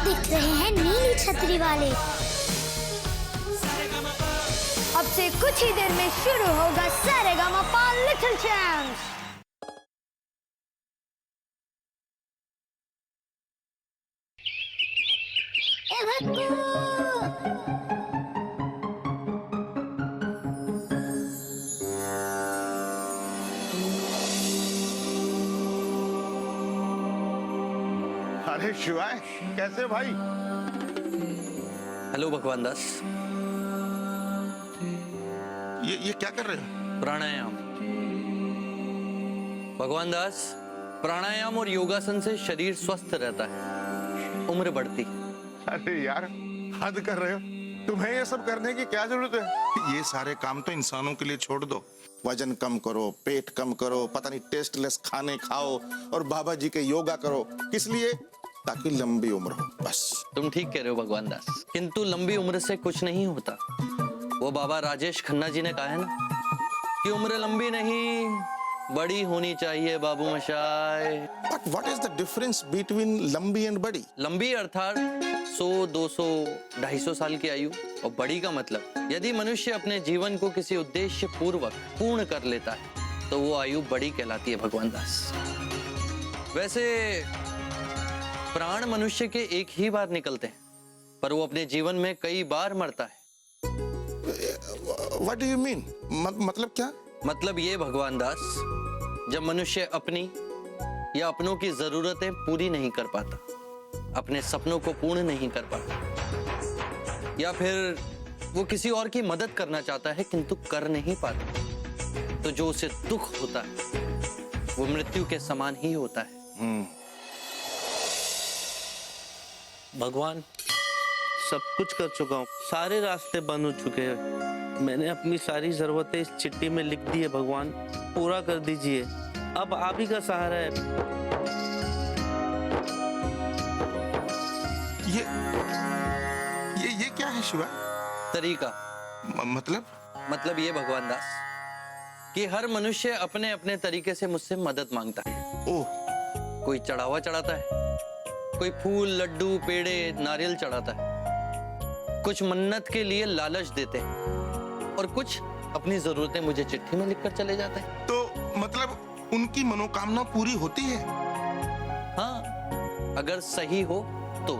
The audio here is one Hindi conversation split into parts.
दिख रहे हैं नीली छतरी वाले। अब से कुछ ही देर में शुरू होगा सारेगामापा लिटिल चैम्प्स। ए भक्कू! अरे शिवाय, कैसे भाई? हेलो भगवान दास। ये क्या कर रहे हो? प्राणायाम। भगवान दास, प्राणायाम और योगासन से शरीर स्वस्थ रहता है, उम्र बढ़ती। अरे यार, हद कर रहे हो। तुम्हें ये सब करने की क्या जरूरत है? ये सारे काम तो इंसानों के लिए छोड़ दो। वजन कम करो, पेट कम करो, पता नहीं टेस्टलेस खाने खाओ और बाबा जी के योगा करो। किस लिए? ताकि लंबी उम्र हो, बस। तुम ठीक कह रहे हो भगवान दास, किंतु लंबी उम्र से कुछ नहीं होता। वो बाबा राजेश खन्ना जी ने कहा है ना कि उम्र लंबी नहीं बड़ी होनी चाहिए बाबू मशाय। But what is the difference between लंबी and बड़ी? लंबी अर्थात 100, 200, 250 साल की आयु, और बड़ी का मतलब यदि मनुष्य अपने जीवन को किसी उद्देश्य पूर्वक पूर्ण कर लेता है तो वो आयु बड़ी कहलाती है भगवान दास। वैसे प्राण मनुष्य के एक ही बार निकलते हैं, पर वो अपने जीवन में कई बार मरता है। What do you mean? मतलब क्या? मतलब ये भगवान दास, जब मनुष्य अपनी या अपनों की जरूरतें पूरी नहीं कर पाता, अपने सपनों को पूर्ण नहीं कर पाता, या फिर वो किसी और की मदद करना चाहता है किंतु कर नहीं पाता, तो जो उसे दुख होता है वो मृत्यु के समान ही होता है। भगवान, सब कुछ कर चुका हूँ, सारे रास्ते बंद हो चुके हैं। मैंने अपनी सारी जरूरतें इस चिट्ठी में लिख दी है भगवान, पूरा कर दीजिए। अब आप ही का सहारा है। ये क्या है शिवा? तरीका मतलब ये भगवान दास कि हर मनुष्य अपने अपने तरीके से मुझसे मदद मांगता है। ओह, कोई चढ़ावा चढ़ाता है, कोई फूल, लड्डू, पेड़े, नारियल चढ़ाता है, कुछ मन्नत के लिए लालच देते हैं और कुछ अपनी जरूरतें मुझे चिट्ठी में लिखकर चले जाते हैं। तो मतलब उनकी मनोकामना पूरी होती है? हाँ, अगर सही हो तो।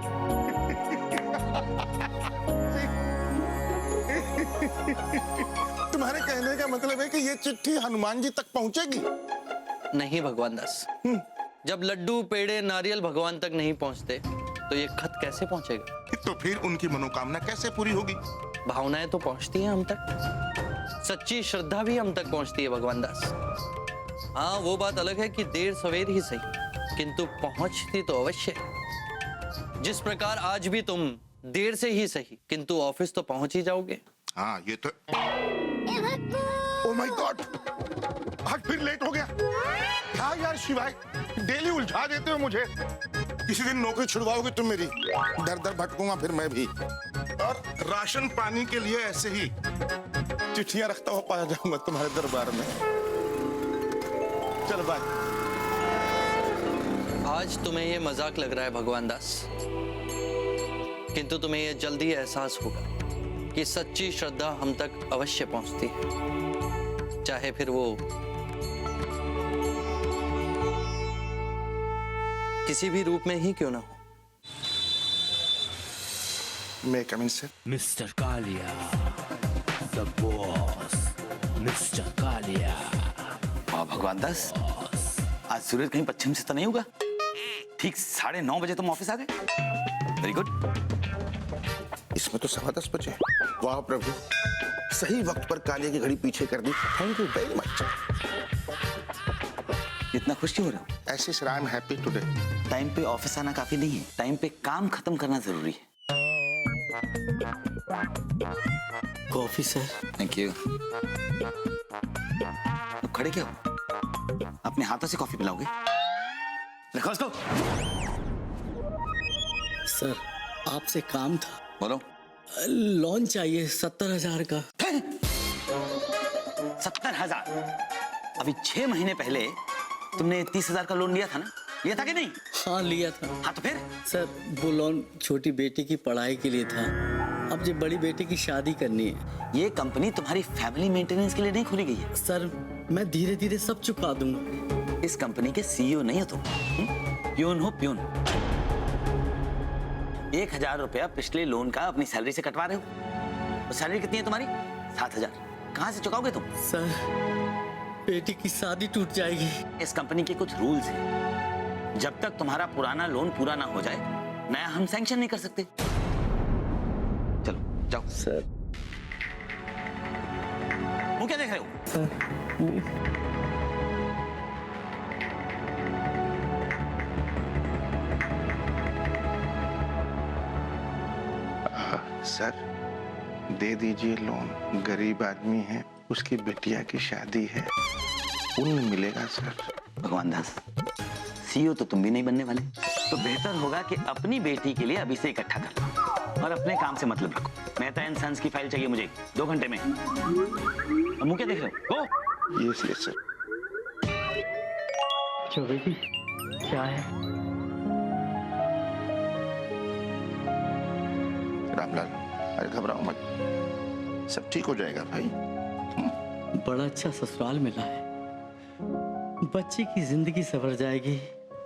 तुम्हारे कहने का मतलब है कि ये चिट्ठी हनुमान जी तक पहुंचेगी? नहीं भगवान दास, जब लड्डू, पेड़े, नारियल भगवान तक नहीं पहुंचते तो ये खत कैसे पहुंचेगा? तो फिर उनकी मनोकामना कैसे पूरी होगी? भावनाएं तो पहुंचती हैं हम तक, सच्ची श्रद्धा भी हम तक पहुंचती है भगवान दास। हाँ, वो बात अलग है कि देर सवेर ही सही, किंतु पहुंचती तो अवश्य है। जिस प्रकार आज भी तुम देर से ही सही किंतु ऑफिस तो पहुंच ही जाओगे। हाँ, ये तो। ओह माय गॉड, आज फिर लेट हो गया। क्या यार शिवाय, डेली उलझा देते हो मुझे। किसी दिन नौकरी छुड़वाओगे तुम मेरी, दर दर भटकूंगा फिर मैं भी। और राशन पानी के लिए ऐसे ही चिट्ठियां रखता हुआ पाया जाऊंगा तुम्हारे दरबार में। चलो बाय। आज तुम्हें ये मजाक लग रहा है भगवान दास, किंतु तुम्हें ये जल्दी एहसास होगा कि सच्ची श्रद्धा हम तक अवश्य पहुंचती है, चाहे फिर वो किसी भी रूप में ही क्यों ना हो। मैं come in sir? Mister Kalia, the boss, mister Kalia. वाह भगवान दास, आज सूरज कहीं पश्चिम से तो नहीं होगा? ठीक 9:30 बजे तुम ऑफिस आ गए। Very good. इसमें तो 10:15 बजे। वाह प्रभु, सही वक्त पर कालिया की घड़ी पीछे कर दी। Thank you very much. इतना खुश क्यों हो रहे हो? ऐसे sir, I am happy today. Time पे ऑफिस आना काफी नहीं है, टाइम पे काम खत्म करना जरूरी है। Coffee sir. Thank you. अब खड़े क्या हो? अपने हाथों से कॉफी पिलाओगे? रखो उसको। सर, आपसे काम था। बोलो। लोन चाहिए 70,000 का। 70,000? अभी 6 महीने पहले तुमने 30,000 का लोन लिया था ना? लिया था कि नहीं? हाँ लिया था हाँ तो फिर सर। वो लोन छोटी बेटी की पढ़ाई के लिए था। अब जो बड़ी बेटी की शादी करनी है। ये कंपनी तुम्हारी फैमिली मेंटेनेंस के लिए नहीं खोली गई है। सर मैं धीरे धीरे सब चुका दूंगा। इस कंपनी के सीईओ नहीं हो तुम, प्यून हो प्यून। 1000 रुपया पिछले लोन का अपनी सैलरी से कटवा रहे हो। तो सैलरी कितनी है तुम्हारी? 7000। कहाँ से चुकाओगे तुम? सर बेटी की शादी टूट जाएगी। इस कंपनी के कुछ रूल्स हैं। जब तक तुम्हारा पुराना लोन पूरा ना हो जाए, नया हम सैंक्शन नहीं कर सकते। चलो जाओ। सर वो क्या देख रहे हो? सर दे दीजिए लोन, गरीब आदमी है, उसकी बिटिया की शादी है, पुण्य मिलेगा सर। भगवान दास, सीईओ तो तुम भी नहीं बनने वाले, तो बेहतर होगा कि अपनी बेटी के लिए अभी से इकट्ठा कर लो और अपने काम से मतलब रखो। मेहता एंड सन्स की फाइल चाहिए मुझे 2 घंटे में। मुंह क्या देख रहे हो? गो। Yes yes sir. क्यों बेटी क्या है? रामलाल, अरे घबराओ मत, सब ठीक हो जाएगा भाई। बड़ा अच्छा ससुराल मिला है। बच्चे की जिंदगी सवर जाएगी।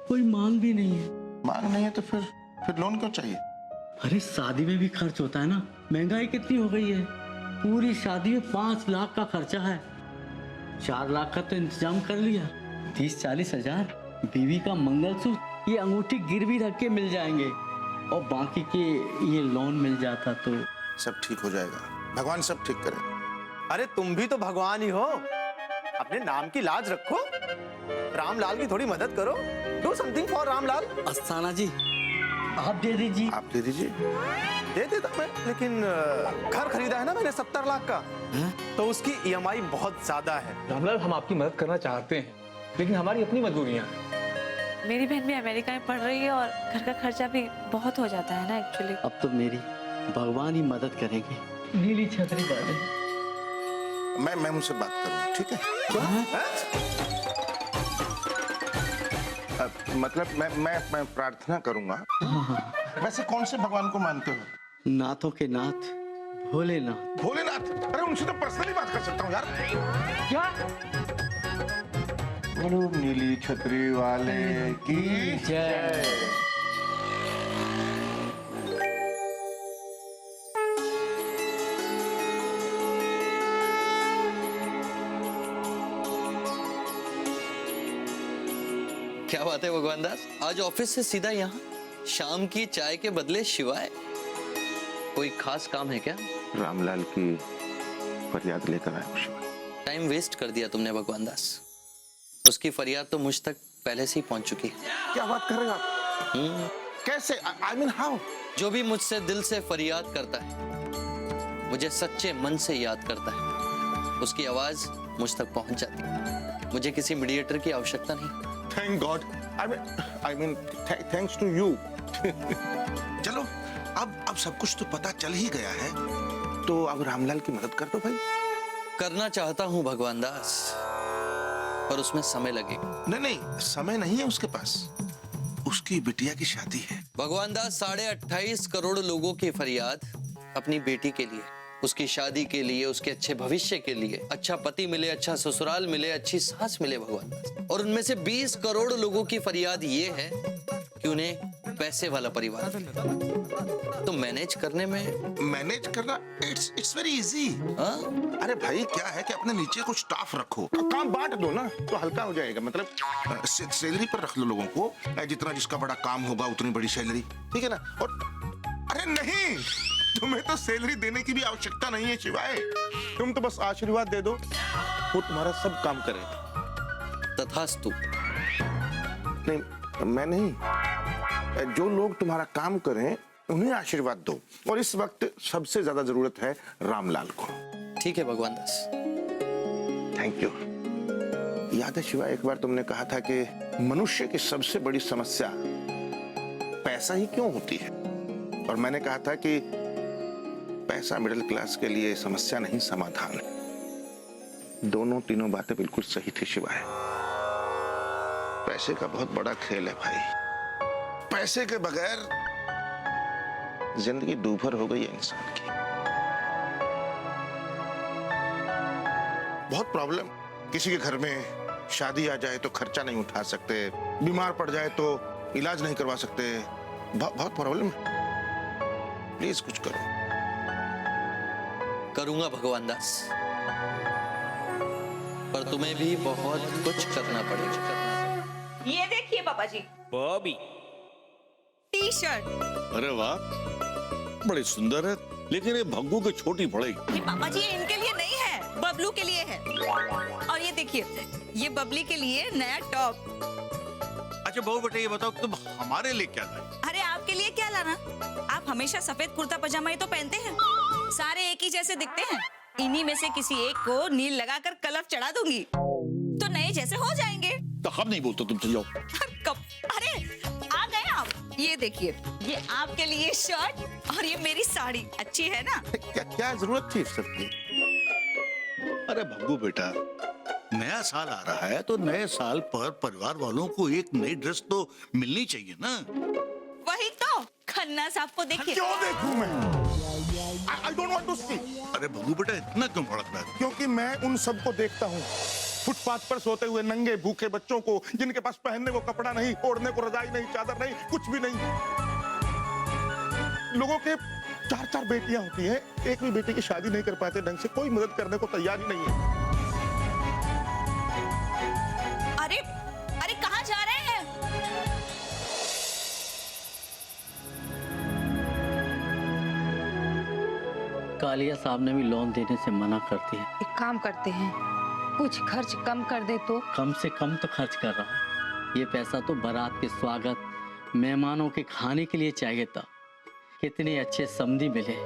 कोई मांग भी नहीं है। मांग नहीं है तो फिर लोन क्यों चाहिए? अरे शादी में भी खर्च होता है ना। महंगाई कितनी हो गई है। पूरी शादी में 5 लाख का खर्चा है। 4 लाख का तो इंतजाम कर लिया। 30-40 हजार बीवी का मंगलसूत्र, ये अंगूठी गिरवी रख के मिल जाएंगे और बाकी के ये लोन मिल जाता तो सब ठीक हो जाएगा, भगवान सब ठीक करे। अरे तुम भी तो भगवान ही हो, अपने नाम की लाज रखो। रामलाल की थोड़ी मदद करो। Do something for Ramlal. Asthana ji आप दे दीजिए। आप दे दीजिए। दे देता मैं, लेकिन घर खरीदा है ना मैंने 70 लाख का, तो उसकी ईएमआई बहुत ज्यादा है। रामलाल, हम आपकी मदद करना चाहते हैं, लेकिन हमारी अपनी मजबूरियां हैं। मेरी बहन भी अमेरिका में पढ़ रही है और घर का खर्चा भी बहुत हो जाता है ना एक्चुअली। अब तो मेरी भगवान ही मदद करेंगे। नीली छतरी वाले मैं उनसे बात करूंगा, ठीक है? मतलब मैं प्रार्थना करूंगा। वैसे कौन से भगवान को मानते हो? नाथों के नाथ भोलेनाथ। भोलेनाथ? अरे उनसे तो पर्सनली बात कर सकता हूँ यार। क्या? बोलो नीली छतरी वाले की जय। क्या बात है भगवान दास, आज ऑफिस से सीधा यहाँ? शाम की चाय के बदले शिवाय? कोई खास काम है क्या? रामलाल की फरियाद लेकर आया हूँ। टाइम वेस्ट कर दिया तुमने भगवान दास। उसकी फरियाद तो मुझ तक पहले से ही पहुंच चुकी है। क्या बात कर रहे हो आप? कैसे? I mean how? जो भी मुझसे दिल से फरियाद करता है, मुझे सच्चे मन से याद करता है, उसकी आवाज मुझ तक पहुंच जाती है। मुझे किसी मीडिएटर की आवश्यकता नहीं। Thank god. I mean thanks to you. चलो अब सब कुछ तो पता चल ही गया है, तो अब रामलाल की मदद कर दो भाई। करना चाहता हूं भगवान दास, पर उसमें समय लगेगा। नहीं, समय नहीं है उसके पास, उसकी बिटिया की शादी है। भगवान दास, 28.5 करोड़ लोगों की फरियाद अपनी बेटी के लिए, उसकी शादी के लिए, उसके अच्छे भविष्य के लिए, अच्छा पति मिले, अच्छा ससुराल मिले, अच्छी सास मिले भगवान दास। और उनमें से 20 करोड़ लोगों की फरियाद ये है कि उन्हें पैसे वाला परिवार मिले। तो मैनेज करना इट्स वेरी इजी। अरे भाई क्या है कि अपने नीचे कुछ स्टाफ रखो, काम बांट दो ना, तो हल्का हो जाएगा। मतलब सैलरी पर रख लो लोगों को, जितना जिसका बड़ा काम होगा उतनी बड़ी सैलरी, ठीक है ना? और अरे नहीं, तुम्हें तो सैलरी देने की भी आवश्यकता नहीं है शिवाय, तुम तो बस आशीर्वाद दे दो, वो तुम्हारा सब काम करेगा। तथास्तु। नहीं, मैं नहीं, जो लोग तुम्हारा काम करें उन्हें आशीर्वाद दो, और इस वक्त सबसे ज्यादा जरूरत है रामलाल को। ठीक है भगवान दास। Thank you. याद है शिवा, एक बार तुमने कहा था कि मनुष्य की सबसे बड़ी समस्या पैसा ही क्यों होती है, और मैंने कहा था कि पैसा मिडिल क्लास के लिए समस्या नहीं, समाधान है। दोनों तीनों बातें बिल्कुल सही थी शिवाय। पैसे का बहुत बड़ा खेल है भाई, पैसे के बगैर जिंदगी दूभर हो गई है इंसान की। बहुत प्रॉब्लम। किसी के घर में शादी आ जाए तो खर्चा नहीं उठा सकते, बीमार पड़ जाए तो इलाज नहीं करवा सकते, बहुत प्रॉब्लम है। प्लीज कुछ करो। करूंगा भगवान दास, पर तुम्हें भी बहुत कुछ करना पड़ेगा। ये देखिए पापा जी, बॉबी टी शर्ट। अरे वाह, बड़ी सुंदर है, लेकिन ये भग्गू की छोटी पड़ेगी। ये पापा जी ये इनके लिए नहीं है, बबलू के लिए है। और ये देखिए, ये बबली के लिए नया टॉप। अच्छा बहू बेटे ये बताओ तुम हमारे लिए क्या लाई? अरे आपके लिए क्या लाना? आप हमेशा सफेद कुर्ता पजामा ही तो पहनते हैं, सारे एक ही जैसे दिखते हैं। इन्हीं में से किसी एक को नील लगाकर कलर चढ़ा दूंगी तो नए जैसे हो जाएंगे। तो हम नहीं बोलते, तुम चल जाओ। अरे आ गए आप। ये देखिए, ये आपके लिए शर्ट और ये मेरी साड़ी। अच्छी है ना? क्या जरूरत थी इस सब की? अरे भग्गू बेटा, नया साल आ रहा है तो नए साल पर परिवार वालों को एक नई ड्रेस तो मिलनी चाहिए ना। वही तो, खन्ना साहब को देखिए। क्यों देखूं मैं? I don't want to see। अरे भग्गू बेटा इतना क्यों भड़क रहा है? क्योंकि मैं उन सबको देखता हूँ, फुटपाथ पर सोते हुए नंगे भूखे बच्चों को, जिनके पास पहनने को कपड़ा नहीं, ओढ़ने को रजाई नहीं, चादर नहीं, कुछ भी नहीं। लोगों के 4-4 बेटियां होती हैं, एक भी बेटी की शादी नहीं कर पाते ढंग से, कोई मदद करने को तैयार ही नहीं है। अरे अरे कहाँ जा रहे हैं? कालिया साहब ने भी लोन देने से मना कर दिया। एक काम करते हैं, कुछ खर्च कम कर दे तो। कम से कम तो खर्च कर रहा हूँ। ये पैसा तो बारात के स्वागत, मेहमानों के खाने के लिए चाहिए था। कितने अच्छे समधी मिले,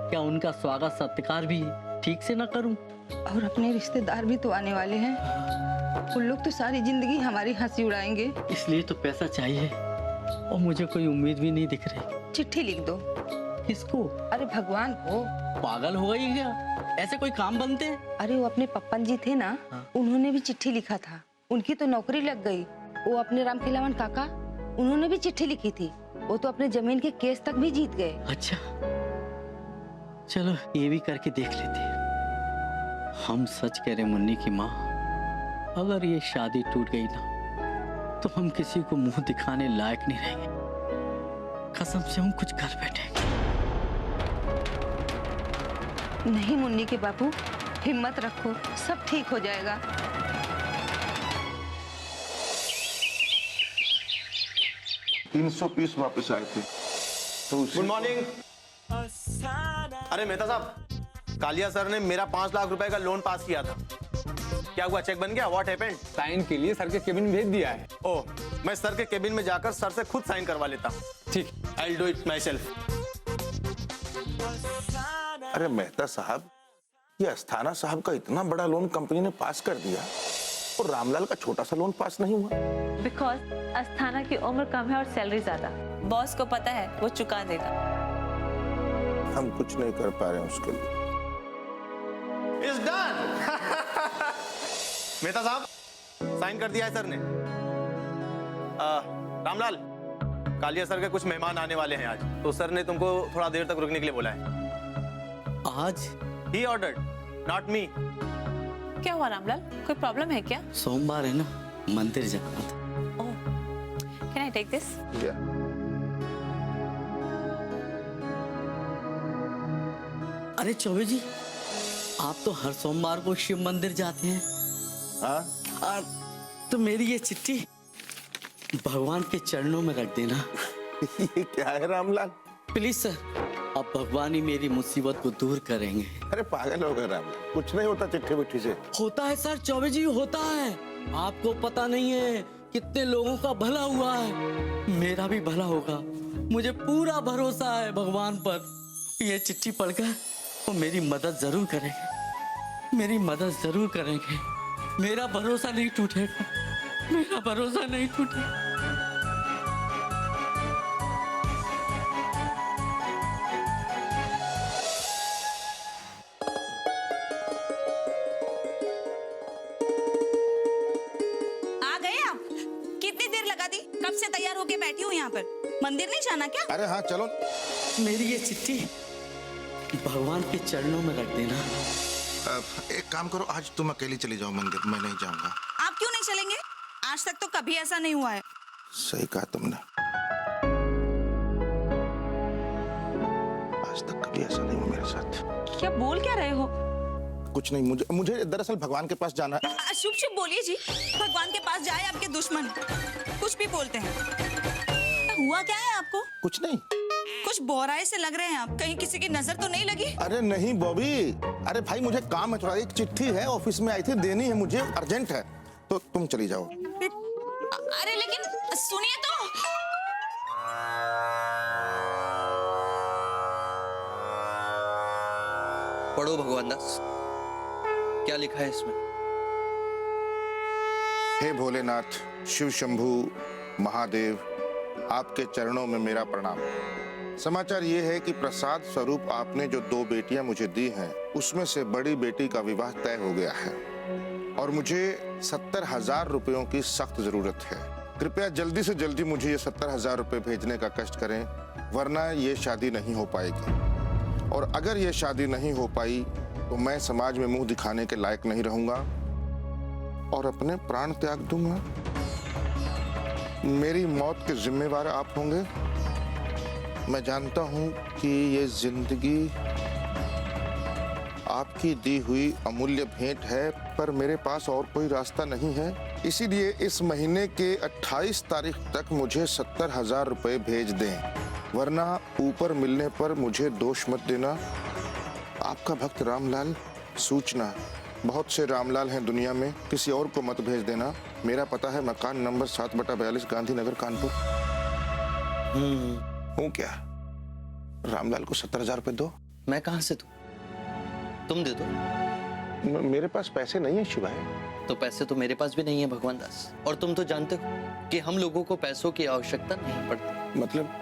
क्या उनका स्वागत सत्कार भी ठीक से ना करूं? और अपने रिश्तेदार भी तो आने वाले हैं, उन लोग तो सारी जिंदगी हमारी हंसी उड़ाएंगे। इसलिए तो पैसा चाहिए और मुझे कोई उम्मीद भी नहीं दिख रही। चिट्ठी लिख दो। किसको? अरे भगवान को। पागल हो गई क्या? ऐसे कोई काम बनते? अरे वो अपने पप्पन जी थे ना, उन्होंने भी चिट्ठी लिखा था। उनकी तो नौकरी लग गई। वो अपने रामखिलावन काका, उन्होंने भी चिट्ठी लिखी थी। वो तो अपने जमीन के केस तक भी जीत गए। अच्छा चलो ये भी करके देख लेते हैं। हम सच कह रहे मुन्नी की माँ, अगर ये शादी टूट गई ना तो हम किसी को मुंह दिखाने लायक नहीं रहेंगे। कसम से हम कुछ कर बैठेंगे। नहीं मुन्नी के बापू, हिम्मत रखो, सब ठीक हो जाएगा। $300 पीस वापस आए थे तो गुड मॉर्निंग। अरे मेहता साहब, कालिया सर ने मेरा 5 लाख रुपए का लोन पास किया था। क्या हुआ, चेक बन गया? What happened? साइन के लिए सर के केबिन में भेज दिया है। ओह, मैं सर के केबिन में जाकर सर से खुद साइन करवा लेता हूँ। ठीक, I will do it my self. अरे मेहता साहब, ये अस्थाना साहब का इतना बड़ा लोन कंपनी ने पास कर दिया और रामलाल का छोटा सा लोन पास नहीं हुआ। बिकॉज अस्थाना की उम्र कम है और सैलरी ज्यादा। बॉस को पता है, वो चुका देगा। हम कुछ नहीं कर पा रहे हैं उसके लिए। It's done। मेहता साहब, साइन कर दिया है सर ने। रामलाल, कालिया सर के कुछ मेहमान आने वाले हैं आज, तो सर ने तुमको थोड़ा देर तक रुकने के लिए बोला है। आज? He ordered, not me। क्या हुआ रामलाल, कोई प्रॉब्लम है क्या? सोमवार है ना, मंदिर जाना था। Can I take this? अरे चौबे जी, आप तो हर सोमवार को शिव मंदिर जाते हैं। हाँ? तो मेरी ये चिट्ठी भगवान के चरणों में रख देना। ये क्या है रामलाल? प्लीज सर, अब भगवान ही मेरी मुसीबत को दूर करेंगे। अरे पागल हो गए रामलाल, कुछ नहीं होता चिट्ठी विट्ठी से। होता है सर, चौबे जी होता है। आपको पता नहीं है कितने लोगों का भला हुआ है, मेरा भी भला होगा। मुझे पूरा भरोसा है भगवान पर। ये चिट्ठी पढ़कर वो मेरी मदद जरूर करेंगे, मेरी मदद जरूर करेंगे। मेरा भरोसा नहीं टूटेगा, मेरा भरोसा नहीं टूटेगा। आ गए आप? कितनी देर लगा दी? कब से तैयार होके बैठी हूँ यहाँ पर। मंदिर नहीं जाना क्या? अरे हाँ चलो। मेरी ये चिट्ठी भगवान के चरणों में रख देना। एक काम करो, आज तुम अकेली चली जाओ मंदिर, मैं नहीं जाऊंगा। आप क्यों नहीं चलेंगे? आज तक तो कभी ऐसा नहीं हुआ है। सही कहा तुमने, आज तक कभी ऐसा नहीं हुआ मेरे साथ। क्या बोल क्या रहे हो? कुछ नहीं, मुझे दरअसल भगवान के पास जाना है। शुभ शुभ बोलिए जी। भगवान के पास जाए आपके दुश्मन कुछ भी बोलते हैं। हुआ क्या है आपको? कुछ नहीं। कुछ बोराए से लग रहे हैं आप, कहीं किसी की नजर तो नहीं लगी? अरे नहीं बॉबी, अरे भाई मुझे काम है थोड़ा, एक चिट्ठी है ऑफिस में आई थी, देनी है मुझे, अर्जेंट है, तो तुम चली जाओ। अरे लेकिन सुनिए तो। पढ़ो भगवान दास, क्या लिखा है इसमें? हे भोलेनाथ, शिव शंभू महादेव, आपके चरणों में मेरा प्रणाम। समाचार ये है कि प्रसाद स्वरूप आपने जो 2 बेटियां मुझे दी हैं, उसमें से बड़ी बेटी का विवाह तय हो गया है और मुझे 70,000 रुपयों की सख्त जरूरत है। कृपया जल्दी से जल्दी मुझे ये 70,000 रुपए भेजने का कष्ट करें, वरना ये शादी नहीं हो पाएगी। और अगर ये शादी नहीं हो पाई तो मैं समाज में मुंह दिखाने के लायक नहीं रहूंगा और अपने प्राण त्याग दूंगा। मेरी मौत के जिम्मेवार आप होंगे। मैं जानता हूं कि ये जिंदगी आपकी दी हुई अमूल्य भेंट है, पर मेरे पास और कोई रास्ता नहीं है। इसीलिए इस महीने के 28 तारीख तक मुझे 70,000 रुपए भेज दें, वरना ऊपर मिलने पर मुझे दोष मत देना। आपका भक्त रामलाल। सूचना, बहुत से रामलाल हैं दुनिया में, किसी और को मत भेज देना। मेरा पता है मकान नंबर 7/42 गांधीनगर कानपुर। हूँ क्या? रामलाल को 70,000 रुपए दो। मैं कहां से दूं? तुम दे दो। मेरे पास पैसे नहीं है शिवाय। तो पैसे तो मेरे पास भी नहीं है भगवान दास, और तुम तो जानते हो कि हम लोगों को पैसों की आवश्यकता नहीं पड़ती। मतलब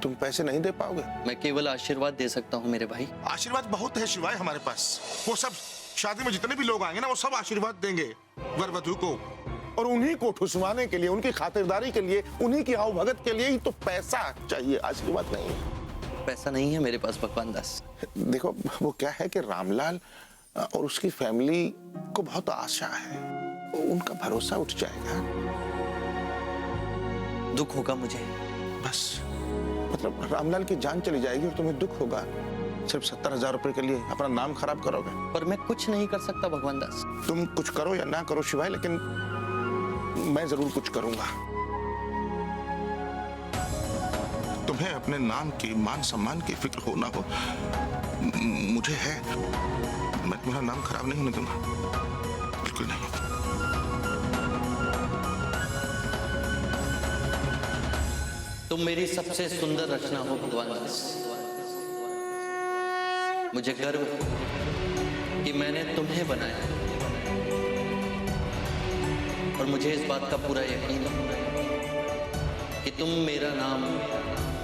तुम पैसे नहीं दे पाओगे? मैं केवल आशीर्वाद दे सकता हूँ मेरे भाई। आशीर्वाद बहुत है शिवाय हमारे पास। वो सब शादी में जितने भी लोग आएंगे ना, वो सब आशीर्वाद देंगे वर वधू को, और उन्हीं को ठुसवाने के लिए, उनकी खातिरदारी के लिए, उन्हीं की आओ भगत के लिए ही तो पैसा चाहिए, आशीर्वाद नहीं। पैसा नहीं है मेरे पास भगवान दास। देखो वो क्या है कि रामलाल और उसकी फैमिली को बहुत आशा है, उनका भरोसा उठ जाएगा। दुख होगा मुझे बस, मतलब रामलाल की जान चली जाएगी और तुम्हें दुख होगा। सिर्फ 70,000 रुपए के लिए अपना नाम खराब करोगे। पर मैं कुछ नहीं कर सकता भगवान दास। तुम कुछ करो या ना करो शिवाय, लेकिन मैं जरूर कुछ करूंगा। तुम्हें अपने नाम की, मान सम्मान की फिक्र हो ना हो, मुझे है। मैं तुम्हारा नाम खराब नहीं होने दूंगा, बिल्कुल नहीं। तुम मेरी सबसे सुंदर रचना हो भगवान दास। मुझे गर्व है कि मैंने तुम्हें बनाया, और मुझे इस बात का पूरा यकीन है कि तुम मेरा नाम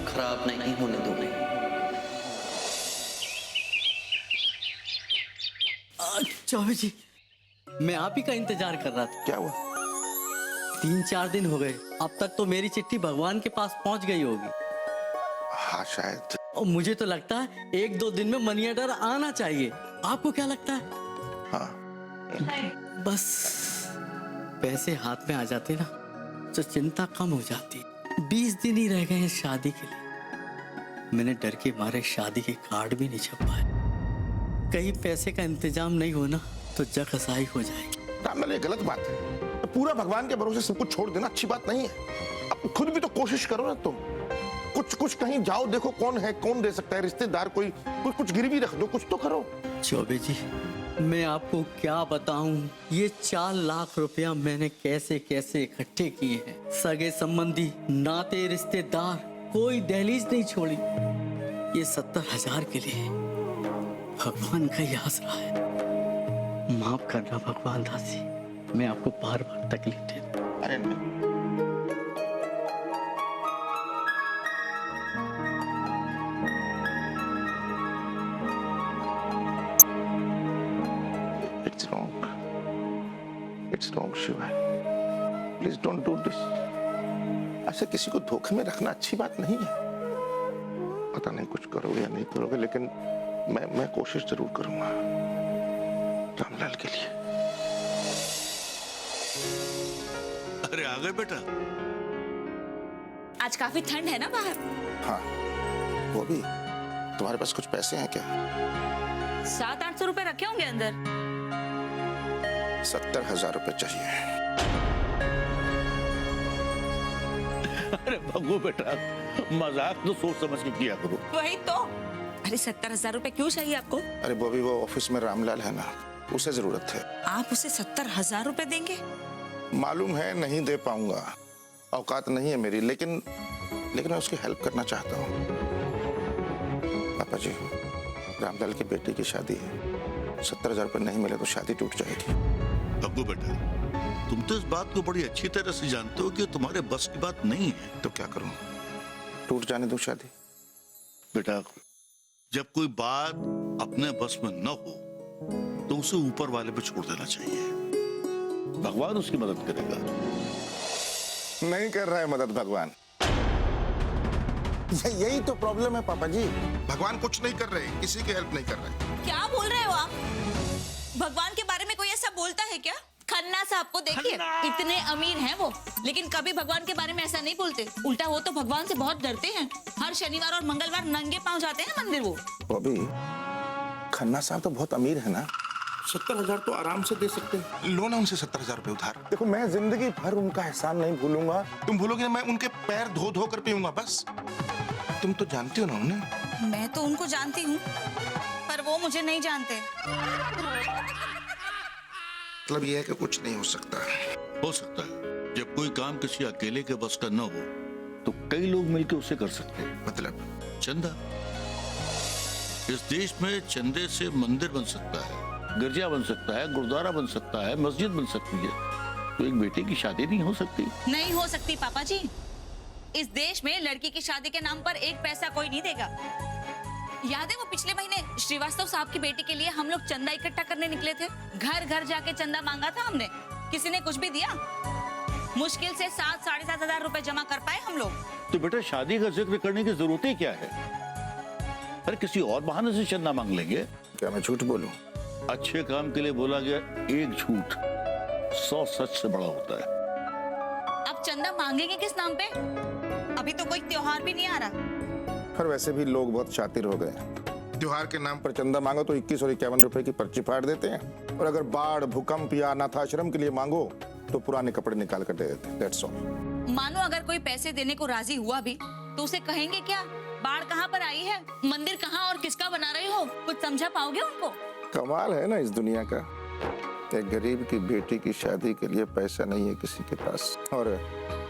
खराब नहीं होने दोगे। चौबे जी, मैं आप ही का इंतजार कर रहा था। क्या हुआ? 3-4 दिन हो गए, अब तक तो मेरी चिट्ठी भगवान के पास पहुंच गई होगी। हाँ शायद। और मुझे तो लगता है 1-2 दिन में मनी ऑर्डर आना चाहिए। आपको क्या लगता है? हाँ। बस पैसे हाथ में आ जाते ना तो चिंता कम हो जाती। 20 दिन ही रह गए हैं शादी के लिए। मैंने डर के मारे शादी के कार्ड भी नहीं छपवाए। कहीं पैसे का इंतजाम नहीं होना तो जगसाई हो जाएगी। रामलाल, ये गलत बात है। पूरा भगवान के भरोसे सब कुछ छोड़ देना अच्छी बात नहीं है। अब खुद भी तो कोशिश करो ना तुम। कुछ कहीं जाओ, देखो कौन है, कौन दे सकता है, रिश्तेदार कोई कुछ गिरवी रख दो, कुछ तो करो। चौबे जी, मैं आपको क्या बताऊं, ये 4 लाख रुपया मैंने कैसे कैसे इकट्ठे किए हैं। सगे संबंधी, नाते, रिश्तेदार, कोई दहलीज नहीं छोड़ी। ये 70,000 के लिए भगवान का ही आसरा है। माफ करना भगवान दास जी, मैं आपको बार बार तकलीफ देता हूं। अरे नहीं। It's wrong, Shiva. Please don't do this. ऐसे किसी को धोखे में रखना अच्छी बात नहीं है। पता नहीं कुछ करोगे या नहीं करोगे, लेकिन मैं कोशिश जरूर करूंगा रामलाल के लिए। अरे आ गए बेटा। आज काफी ठंड है ना बाहर। हाँ, वो भी। तुम्हारे पास कुछ पैसे हैं क्या? 700-800 रुपए रखे होंगे अंदर। 70,000 रुपए चाहिए। अरे भगू बेटा, मजाक तो सोच समझ के किया करो। वही तो। अरे 70,000 रुपए क्यों चाहिए आपको? अरे बॉबी, वो ऑफिस में रामलाल है ना, उसे जरूरत है। आप उसे 70,000 रुपए देंगे? मालूम है नहीं दे पाऊंगा, औकात नहीं है मेरी, लेकिन मैं उसकी हेल्प करना चाहता हूँ। पापा जी, रामलाल की बेटी की शादी है, 70,000 रुपए नहीं मिले तो शादी टूट जाएगी। भगू बेटा, तुम तो इस बात को बड़ी अच्छी तरह से जानते हो कि तुम्हारे बस की बात नहीं है। तो क्या करूं? टूट जाने दो शादी। बेटा, जब कोई बात अपने बस में न हो तो उसे ऊपर वाले पे छोड़ देना चाहिए। भगवान उसकी मदद करेगा। नहीं कर रहा है मदद भगवान। यही तो प्रॉब्लम है पापा जी, भगवान कुछ नहीं कर रहे, किसी की हेल्प नहीं कर रहे। क्या बोल रहे हो आप? भगवान के बारे में कोई ऐसा बोलता है क्या? खन्ना साहब को देखिए, इतने अमीर हैं वो, लेकिन कभी भगवान के बारे में ऐसा नहीं बोलते। उल्टा वो तो भगवान से बहुत डरते हैं। हर शनिवार और मंगलवार नंगे पांव जाते हैं मंदिर वो। बॉबी, खन्ना साहब तो बहुत अमीर है ना, 70,000 तो आराम से दे सकते हैं। लो ना उनसे 70,000 रुपए उधार। देखो, मैं जिंदगी भर उनका एहसान नहीं भूलूंगा। तुम भूलोगे, मैं उनके पैर धो धो कर पीऊंगा बस। तुम तो जानती हो ना उन्हें। मैं तो उनको जानती हूँ, पर वो मुझे नहीं जानते। मतलब ये है कि कुछ नहीं हो सकता। हो सकता है। जब कोई काम किसी अकेले के बस का न हो तो कई लोग मिलकर उसे कर सकते हैं। मतलब चंदा। इस देश में चंदे से मंदिर बन सकता है, गिरजा बन सकता है, गुरुद्वारा बन सकता है, मस्जिद बन सकती है। तो एक बेटे की शादी नहीं हो सकती? नहीं हो सकती पापा जी। इस देश में लड़की की शादी के नाम पर एक पैसा कोई नहीं देगा। याद है वो पिछले महीने श्रीवास्तव साहब की बेटी के लिए हम लोग चंदा इकट्ठा करने निकले थे। घर घर जाके चंदा मांगा था हमने, किसी ने कुछ भी दिया? मुश्किल से 7-7.5 हजार रुपए जमा कर पाए हम लोग। तो बेटा, शादी का जिक्र करने की जरूरत ही क्या है? अरे किसी और बहाने से चंदा मांग लेंगे। क्या मैं झूठ बोलूं? अच्छे काम के लिए बोला गया एक झूठ 100 सच से बड़ा होता है। अब चंदा मांगेंगे किस नाम पे? अभी तो कोई त्योहार भी नहीं आ रहा। और वैसे भी लोग बहुत शातिर हो गए। त्योहार के नाम पर चंदा मांगो तो 21 और 51 रुपए की पर्ची फाड़ देते हैं, और अगर बाढ़, भूकंप या अनाथाश्रम के लिए मांगो तो पुराने कपड़े निकाल कर दे देते हैं। That's all। मानो अगर कोई पैसे देने को राजी हुआ भी तो उसे कहेंगे क्या? बाढ़ कहाँ पर आई है, मंदिर कहाँ और किसका बना रहे हो? कुछ समझा पाओगे उनको? कमाल है ना इस दुनिया का। एक गरीब की बेटी की शादी के लिए पैसा नहीं है किसी के पास, और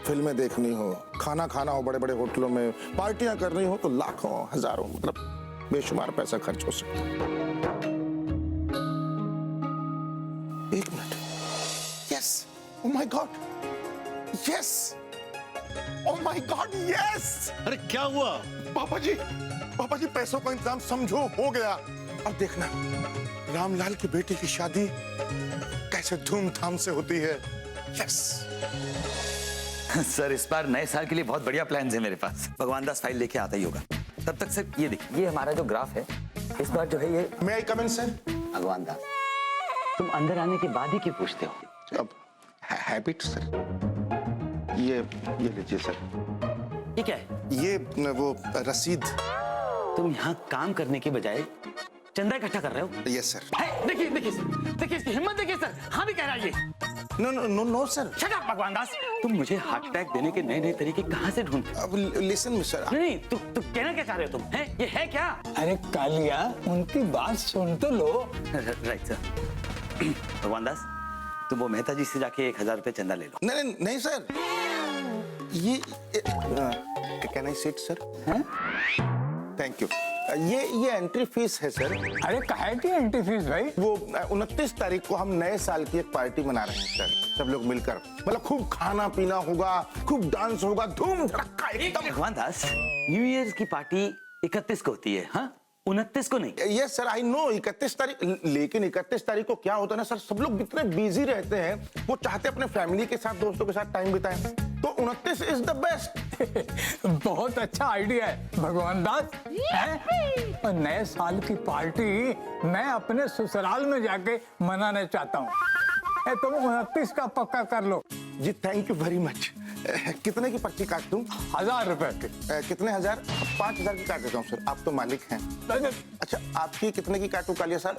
फिल्में देखनी हो, खाना खाना हो बड़े बड़े होटलों में, पार्टियां करनी हो तो लाखों हजारों, मतलब बेशुमार पैसा खर्च हो सकता है। एक minute. Yes, oh my God, yes, oh my God, yes. अरे क्या हुआ? पापा जी पैसों का इंतजाम समझो हो गया। अब देखना रामलाल की बेटी की शादी कैसे धूमधाम से होती है। यस सर, इस बार नए साल के लिए बहुत बढ़िया प्लान है मेरे पास। भगवान दास फाइल लेके आता ही होगा। तब तक सर ये देखिए, ये हमारा जो ग्राफ है इस बार जो है ये। मैं आई कम इन सर? भगवान दास, तुम अंदर आने के बाद ही क्यों पूछते हो? अब हैबिट सर। ये लीजिए सर। ये क्या है? ये वो रसीद। तुम यहाँ काम करने के बजाय चंदा इकट्ठा कर रहे हो? Yes sir. देखिए इसकी हिम्मत देखिए सर। हाँ भी कह रहा है ये। No sir. शट अप भगवान दास, तुम मुझे हार्ट अटैक देने के नए तरीके कहाँ से ढूंढते हो? अब लिसन मिस्टर। नहीं, तुम कहना क्या चाह रहे हो तुम? हैं? ये है क्या? अरे कालिया, उनकी बात सुन तो लो। Right sir. भगवान दास, तुम वो मेहता जी से जाके 1,000 रुपए चंदा ले लो। नहीं सर, ये can I sit sir? Thank you. ये एंट्री फीस है सर। अरे काहे की एंट्री फीस भाई? वो 29 तारीख को हम नए साल की एक पार्टी मना रहे हैं सर, सब लोग मिलकर। मतलब खूब खाना पीना होगा, खूब डांस होगा, धूम धड़क्का एकदम। भगवान दास, न्यू ईयर की पार्टी 31 को होती है, हाँ? 29 को नहीं। यस सर, आई नो 31 तारीख, लेकिन 31 तारीख को क्या होता है ना सर, सब लोग इतने बिजी रहते हैं, वो चाहते हैं अपने फैमिली के साथ, दोस्तों के साथ टाइम बिताएं। तो 29 इज द बेस्ट। बहुत अच्छा आइडिया है भगवान दास हैं? और नए साल की पार्टी मैं अपने ससुराल में जाके मनाना चाहता हूँ। तुम 29 का पक्का कर लो। जी थैंक यू वेरी मच। कितने की पर्ची काट दूं? 1000 रुपए की। कितने हजार? 5000 की काट देता हूँ सर, आप तो मालिक हैं। अच्छा आपकी कितने की काटूं कालिया सर?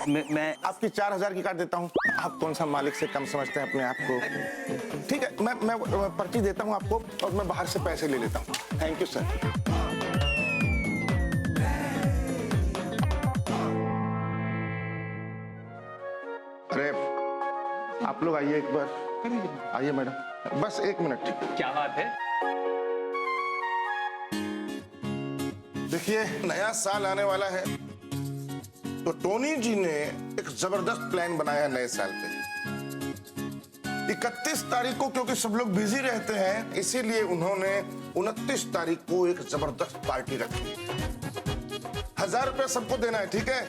मैं आपकी 4000 की काट देता हूँ। आप कौन सा मालिक से कम समझते हैं अपने आप को? ठीक है, मैं पर्ची देता हूँ आपको और मैं बाहर से पैसे ले लेता हूँ। Thank you sir. अरे आप लोग आइए एक बार, आइए मैडम, बस 1 मिनट। क्या बात है? देखिए नया साल आने वाला है तो टोनी जी ने एक जबरदस्त प्लान बनाया है नए साल पे। 31 तारीख को क्योंकि सब लोग बिजी रहते हैं इसीलिए उन्होंने 29 तारीख को एक जबरदस्त पार्टी रखी। 1000 रुपए सबको देना है, ठीक है?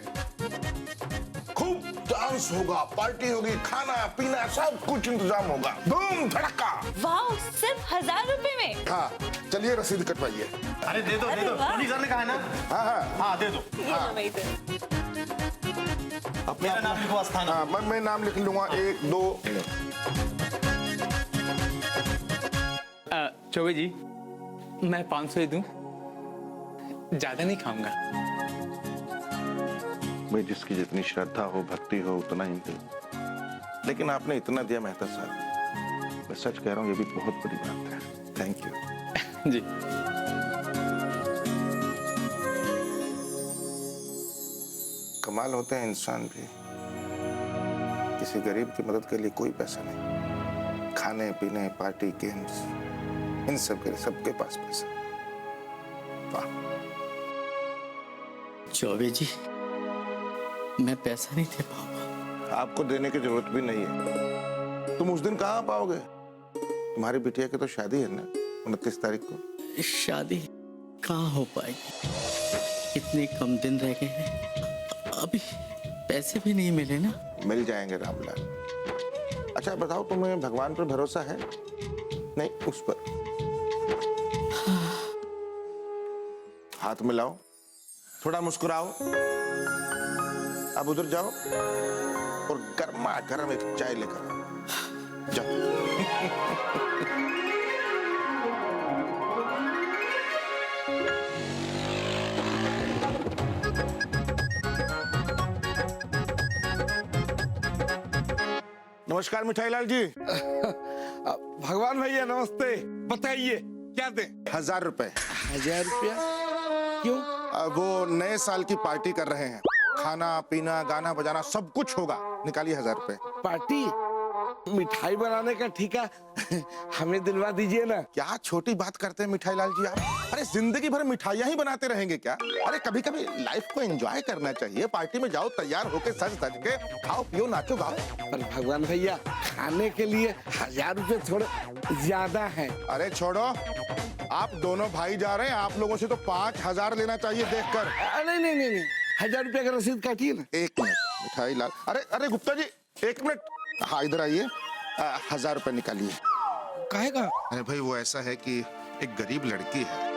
खूब डांस होगा, पार्टी होगी, खाना पीना सब कुछ इंतजाम होगा, धूम धड़का। वाह, सिर्फ 1000 रुपए में? हाँ चलिए रसीद कटवाइए। अरे दे दो टोनी सर ने कहा है ना। हाँ हाँ हाँ दे दो। अपना नाम लिखो अस्थाना। हाँ मैं नाम लिख लूंगा। 1 2 चौबे जी मैं 500 ही दूं, ज्यादा नहीं खाऊंगा। भाई जिसकी जितनी श्रद्धा हो भक्ति हो उतना ही दे। लेकिन आपने इतना दिया मेहता साहब, मैं सच कह रहा हूँ ये भी बहुत बड़ी बात है। थैंक यू जी। कमाल होते हैं इंसान भी, किसी गरीब की मदद के लिए कोई पैसा नहीं, खाने पीने पार्टी गेम्स इन सब के लिए सबके पास पैसा। वाह। चौबे जी मैं पैसा नहीं दे पाऊंगा। आपको देने की जरूरत भी नहीं है। तुम उस दिन कहाँ पाओगे? तुम्हारी बिटिया की तो शादी है ना 29 तारीख को। शादी कहाँ हो पाएगी? इतने कम दिन रह गए हैं, अभी पैसे भी नहीं मिले ना। मिल जाएंगे रामलाल। अच्छा बताओ तुम्हें भगवान पर भरोसा है? नहीं उस पर? हाथ मिलाओ, थोड़ा मुस्कुराओ। अब उधर जाओ और गर्मा गर्म एक चाय लेकर आओ। जाओ। नमस्कार मिठाईलाल जी। भगवान भैया नमस्ते, बताइए क्या दें? 1000 रुपए। 1000 रुपया? क्यों? वो नए साल की पार्टी कर रहे हैं, खाना पीना गाना बजाना सब कुछ होगा, निकालिए 1000 रुपए। पार्टी? मिठाई बनाने का ठेका हमें दिलवा दीजिए ना। क्या छोटी बात करते हैं मिठाईलाल जी आप? अरे जिंदगी भर मिठाइयाँ ही बनाते रहेंगे क्या? अरे कभी कभी लाइफ को एंजॉय करना चाहिए। पार्टी में जाओ तैयार होके सज धज के, खाओ पियो नाचो गाओ। पर भगवान भैया खाने के लिए 1000 रुपए थोड़े ज्यादा है। अरे छोड़ो, आप दोनों भाई जा रहे हैं, आप लोगों से तो 5000 लेना चाहिए देखकर। नहीं 1000 रुपए का रसीद काटिए ना। 1 मिनट मिठाईलाल। अरे गुप्ता जी 1 मिनट। हाँ इधर आइए। 1000 रुपए निकालिए। कहेगा? अरे भाई वो ऐसा है कि एक गरीब लड़की है,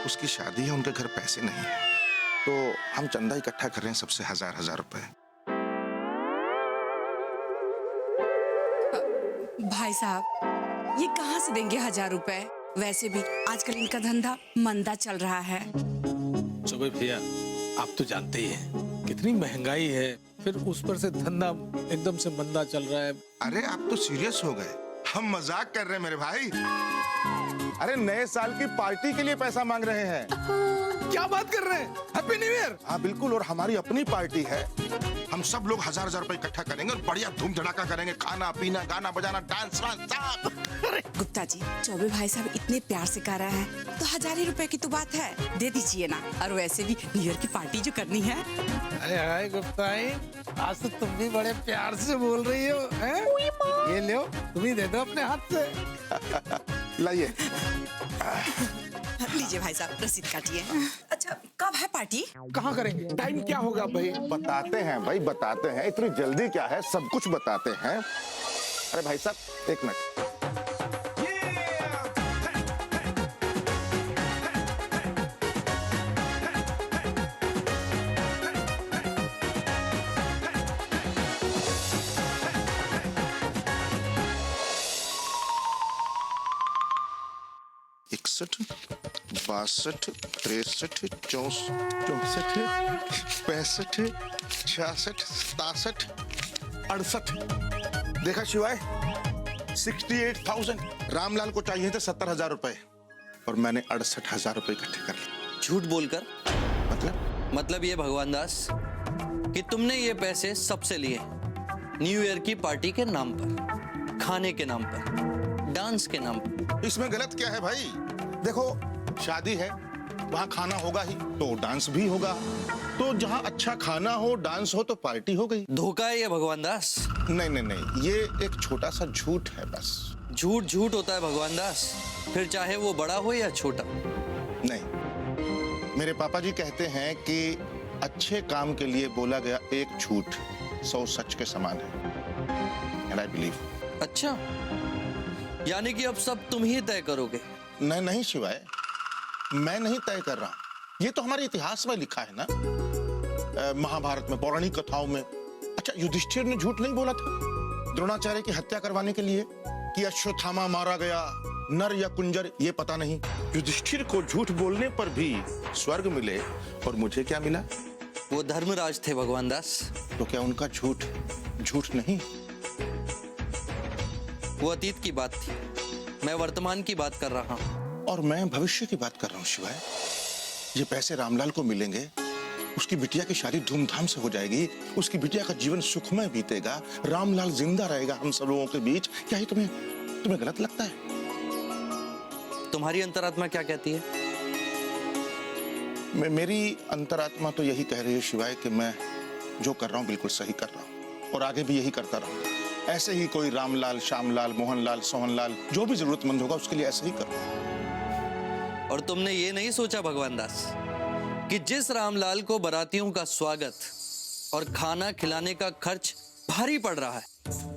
उसकी शादी है, उनके घर पैसे नहीं है, तो हम चंदा इकट्ठा कर रहे हैं सबसे 1000 रुपए। भाई साहब ये कहाँ से देंगे 1000 रुपए? वैसे भी आजकल इनका धंधा मंदा चल रहा है। चौबे भैया आप तो जानते ही हैं कितनी महंगाई है, फिर उस पर से धंधा एकदम से मंदा चल रहा है। अरे आप तो सीरियस हो गए, हम मजाक कर रहे हैं मेरे भाई। अरे नए साल की पार्टी के लिए पैसा मांग रहे हैं। क्या बात कर रहे हैं? Happy new year. हाँ बिल्कुल, और हमारी अपनी पार्टी है, हम सब लोग 1000 रुपए इकट्ठा करेंगे और बढ़िया धूम धड़ाका करेंगे, खाना पीना गाना बजाना डांस सब। गुप्ता जी चौबे भाई साहब इतने प्यार से कह रहे हैं तो 1000 रुपए की तो बात है, दे दीजिए ना। और वैसे भी न्यू ईयर की पार्टी जो करनी है। हाय गुप्ता आज तो तुम भी बड़े प्यार से बोल रही हो हैं? ये लो तुम ही दे दो अपने हाथ से। लाइए। लीजिए भाई साहब रसीद काटिए। अच्छा कब है पार्टी? कहाँ करेंगे? टाइम क्या होगा भाई? बताते हैं भाई बताते हैं, इतनी जल्दी क्या है, सब कुछ बताते हैं। अरे भाई साहब 1 मिनट। 61, 62, 63, 64, 65, 66, 67, 68। देखा शिवाय, 68,000। रामलाल को चाहिए थे 70,000 रुपए और मैंने 68,000 रुपए इकट्ठे कर लिए। झूठ बोलकर? मतलब ये भगवान दास कि तुमने ये पैसे सबसे लिए न्यू ईयर की पार्टी के नाम पर, खाने के नाम पर, डांस के नाम पर। इसमें गलत क्या है भाई? देखो, शादी है, वहां खाना होगा ही तो डांस भी होगा, तो जहां अच्छा खाना हो, डांस हो तो पार्टी हो गई। धोखा है ये भगवान दास। नहीं नहीं नहीं, ये एक छोटा सा झूठ है बस। झूठ झूठ होता है भगवान दास, फिर चाहे वो बड़ा हो या छोटा। नहीं, मेरे पापा जी कहते हैं कि अच्छे काम के लिए बोला गया एक झूठ 100 सच के समान है। And I believe। अच्छा, यानी कि अब सब तुम ही तय करोगे? नहीं नहीं शिवाय, मैं नहीं तय कर रहा हूं, ये तो हमारे इतिहास में लिखा है ना, महाभारत में, पौराणिक कथाओं में। अच्छा, युधिष्ठिर ने झूठ नहीं बोला था द्रोणाचार्य की हत्या करवाने के लिए कि अश्वत्थामा मारा गया, नर या कुंजर ये पता नहीं। युधिष्ठिर को झूठ बोलने पर भी स्वर्ग मिले और मुझे क्या मिला? वो धर्मराज थे भगवान दास। तो क्या उनका झूठ झूठ नहीं? वो अतीत की बात थी, मैं वर्तमान की बात कर रहा हूँ। और मैं भविष्य की बात कर रहा हूँ शिवाय। ये पैसे रामलाल को मिलेंगे, उसकी बिटिया की शादी धूमधाम से हो जाएगी, उसकी बिटिया का जीवन सुखमय बीतेगा, रामलाल जिंदा रहेगा हम सब लोगों के बीच। क्या ही तुम्हें गलत लगता है? तुम्हारी अंतरात्मा क्या कहती है? मेरी अंतरात्मा तो यही कह रही है शिवाय कि मैं जो कर रहा हूँ बिल्कुल सही कर रहा हूँ और आगे भी यही करता रहूंगा। ऐसे ही कोई रामलाल, श्यामलाल, मोहनलाल, सोहनलाल, जो भी जरूरतमंद होगा उसके लिए ऐसे ही करूँ। और तुमने ये नहीं सोचा भगवान दास कि जिस रामलाल को बारातियों का स्वागत और खाना खिलाने का खर्च भारी पड़ रहा है,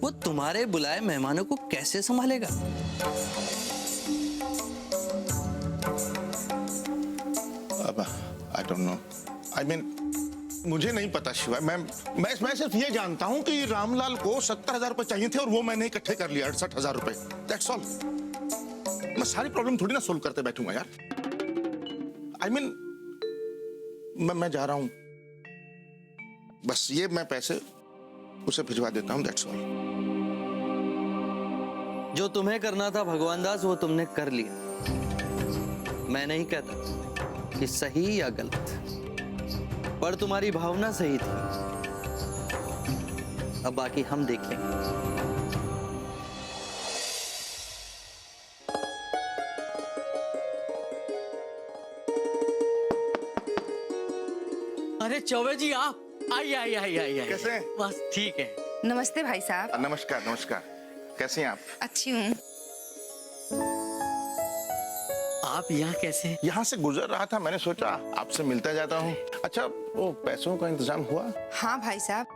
वो तुम्हारे बुलाए मेहमानों को कैसे संभालेगा? अब I don't know। I mean, मुझे नहीं पता शिवाय। मैं सिर्फ ये जानता हूँ कि रामलाल को 70,000 रुपए चाहिए थे और वो मैंने इकट्ठे कर लिया 68,000 रुपए। That's all। मैं सारी प्रॉब्लम थोड़ी ना सोल्व करते बैठूंगा यार। I mean, मैं जा रहा हूँ, बस ये मैं पैसे उसे भिजवा देता हूँ। That's all। जो तुम्हें करना था भगवान दास वो तुमने कर लिया। मैं नहीं कहता कि सही या गलत, पर तुम्हारी भावना सही थी। अब बाकी हम देख लेंगे। अरे चौबे जी, आप आइए। कैसे हैं? बस ठीक है। नमस्ते भाई साहब। नमस्कार नमस्कार, कैसे हैं आप? अच्छी हूँ। आप यहाँ कैसे? यहाँ से गुजर रहा था, मैंने सोचा आपसे मिलता जाता हूँ। अच्छा, वो पैसों का इंतजाम हुआ? हाँ भाई साहब,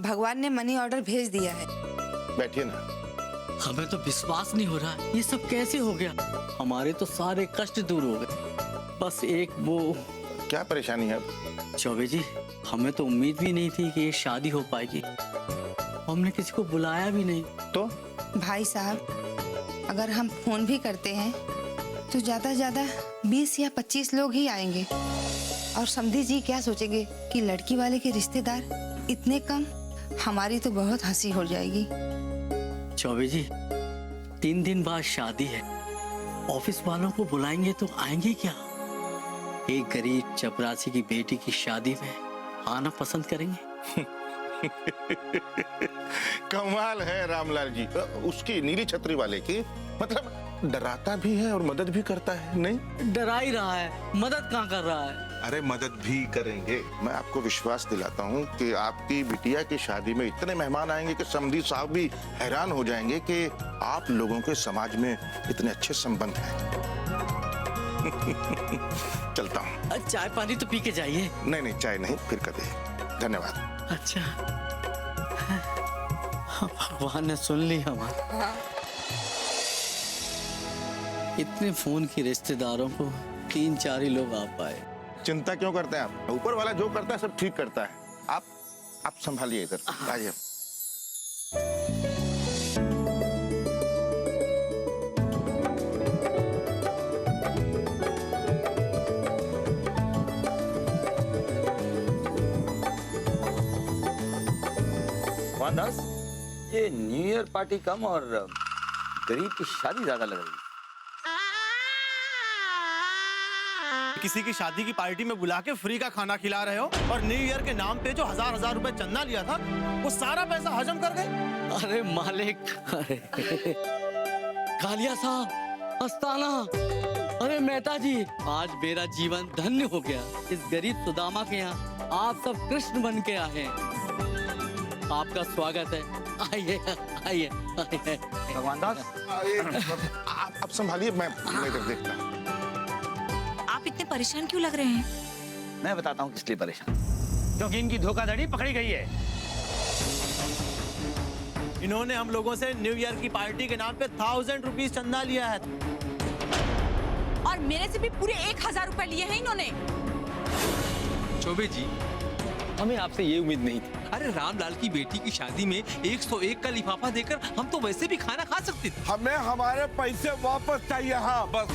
भगवान ने मनी ऑर्डर भेज दिया है। बैठिए ना। हमें तो विश्वास नहीं हो रहा, ये सब कैसे हो गया? हमारे तो सारे कष्ट दूर हो गए। बस एक वो। क्या परेशानी है? चौबे जी, हमें तो उम्मीद भी नहीं थी कि ये शादी हो पाएगी। हमने किसी को बुलाया भी नहीं। तो भाई साहब, अगर हम फोन भी करते हैं तो ज्यादा से ज्यादा 20 या 25 लोग ही आएंगे। और समधी जी क्या सोचेंगे कि लड़की वाले के रिश्तेदार इतने कम? हमारी तो बहुत हंसी हो जाएगी। चौबे जी, 3 दिन बाद शादी है, ऑफिस वालों को बुलाएंगे तो आएंगे क्या? एक गरीब चपरासी की बेटी की शादी में आना पसंद करेंगे? कमाल है रामलाल जी, उसकी नीली छतरी वाले की। मतलब डराता भी है और मदद भी करता है। नहीं डरा ही रहा है, मदद कहाँ कर रहा है? अरे मदद भी करेंगे। मैं आपको विश्वास दिलाता हूँ कि आपकी बिटिया की शादी में इतने मेहमान आएंगे कि समधी साहब भी हैरान हो जाएंगे कि आप लोगों के समाज में इतने अच्छे संबंध हैं। चलता हूँ। चाय पानी तो पी के जाइए। नहीं चाय नहीं, फिर कभी। धन्यवाद। अच्छा, भगवान ने सुन ली हमारा। इतने फोन की रिश्तेदारों को 3-4 ही लोग आ पाए। चिंता क्यों करते हैं आप? ऊपर वाला जो करता है सब ठीक करता है। आप संभालिए, इधर आइए। भगवान दास, ये न्यू ईयर पार्टी कम और गरीब की शादी ज्यादा लग रही है। किसी की शादी की पार्टी में बुला के फ्री का खाना खिला रहे हो और न्यू ईयर के नाम पे जो हजार रुपए चंदा लिया था वो सारा पैसा हजम कर गए। अरे मालिक, अरे कालिया साहब, अस्ताना, अरे मेहता जी, आज मेरा जीवन धन्य हो गया। इस गरीब सुदामा के यहाँ आप सब कृष्ण बन के आए हैं। आपका स्वागत है। आइए आइए आइए। भगवान दास, आप संभालिए, मैं इधर देखता हूँ। आप इतने परेशान क्यों लग रहे हैं? मैं बताता हूँ किस लिए परेशान। क्योंकि इनकी धोखाधड़ी पकड़ी गई है। इन्होंने हम लोगों से न्यू ईयर की पार्टी के नाम पे 1000 रुपीज चंदा लिया है और मेरे से भी पूरे 1000 रुपए लिए हैं इन्होंने। चौबे जी, हमें आपसे ये उम्मीद नहीं थी। अरे रामलाल की बेटी की शादी में 101 का लिफाफा देकर हम तो वैसे भी खाना खा सकते थे। हमें हमारे पैसे वापस चाहिए। हाँ बस।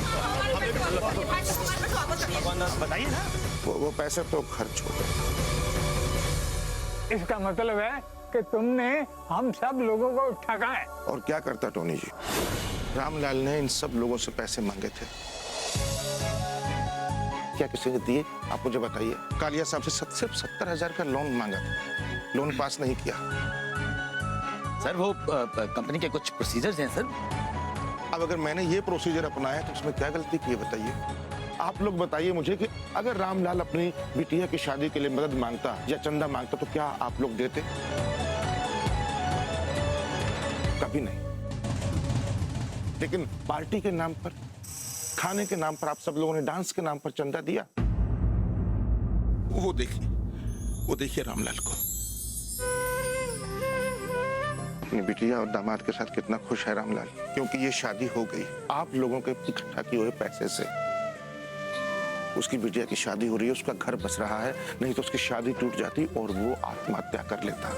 बताइए ना। वो पैसे तो खर्च हो गए। इसका मतलब है कि तुमने हम सब लोगों को ठगा है। और क्या करता टोनी जी, रामलाल ने इन सब लोगों से पैसे मांगे थे, क्या किसी ने दिए? आप मुझे बताइए। कालिया साहब से सिर्फ 70,000 का लोन मांगा था, लोन पास नहीं किया। सर वो कंपनी के कुछ प्रोसीजर्स हैं सर। अब अगर मैंने ये प्रोसीजर अपनाया तो उसमें क्या गलती की है बताइए। आप लोग बताइए मुझे कि अगर रामलाल अपनी बिटिया की शादी के लिए मदद मांगता या चंदा मांगता तो क्या आप लोग देते? कभी नहीं। लेकिन पार्टी के नाम पर, खाने के नाम पर आप सब लोगों ने डांस के नाम पर चंदा दिया। वो देखिए रामलाल को, अपनी बिटिया और दामाद के साथ कितना खुश है रामलाल, क्योंकि ये शादी हो गई आप लोगों के इकट्ठा किए हुए पैसे से। उसकी बिटिया की शादी हो रही है, उसका घर बस रहा है, नहीं तो उसकी शादी टूट जाती और वो आत्महत्या कर लेता।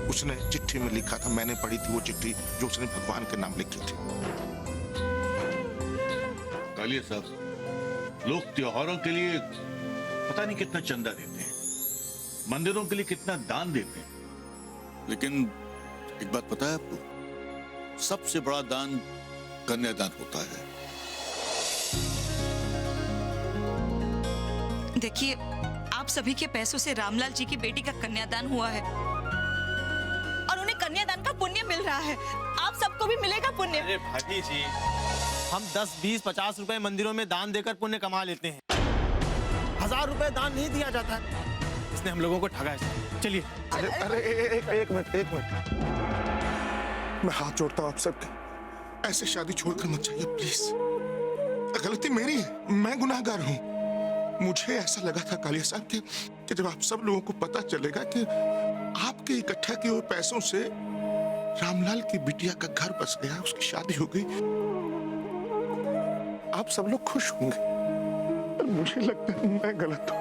उसने चिट्ठी में लिखा था, मैंने पढ़ी थी वो चिट्ठी जो उसने भगवान के नाम लिखी थी। कालिया साहब, लोग त्योहारों के लिए पता नहीं कितना चंदा देते हैं, मंदिरों के लिए कितना दान देते हैं, लेकिन एक बात पता है आपको, सबसे बड़ा दान कन्यादान होता है। देखिए, आप सभी के पैसों से रामलाल जी की बेटी का कन्यादान हुआ है और उन्हें कन्यादान का पुण्य मिल रहा है। आप सबको भी मिलेगा पुण्य। अरे भाभी जी, हम 10, 20, 50 रुपए मंदिरों में दान देकर पुण्य कमा लेते हैं। 1000 रुपए दान नहीं दिया जाता है। इसने हम लोगों को ठगा है। चलिए। अरे एक मिनट। मैं हाथ जोड़ता हूँ आप सबके, ऐसे शादी छोड़कर मत जाइए प्लीज। गलती मेरी है, मैं गुनाहगार हूँ। मुझे ऐसा लगा था कालिया साहब कि जब आप सब लोगों को पता चलेगा कि आपके इकट्ठा किए हुए पैसों से रामलाल की बिटिया का घर बस गया, उसकी शादी हो गई, आप सब लोग खुश होंगे। पर मुझे लगता है मैं गलत हूँ।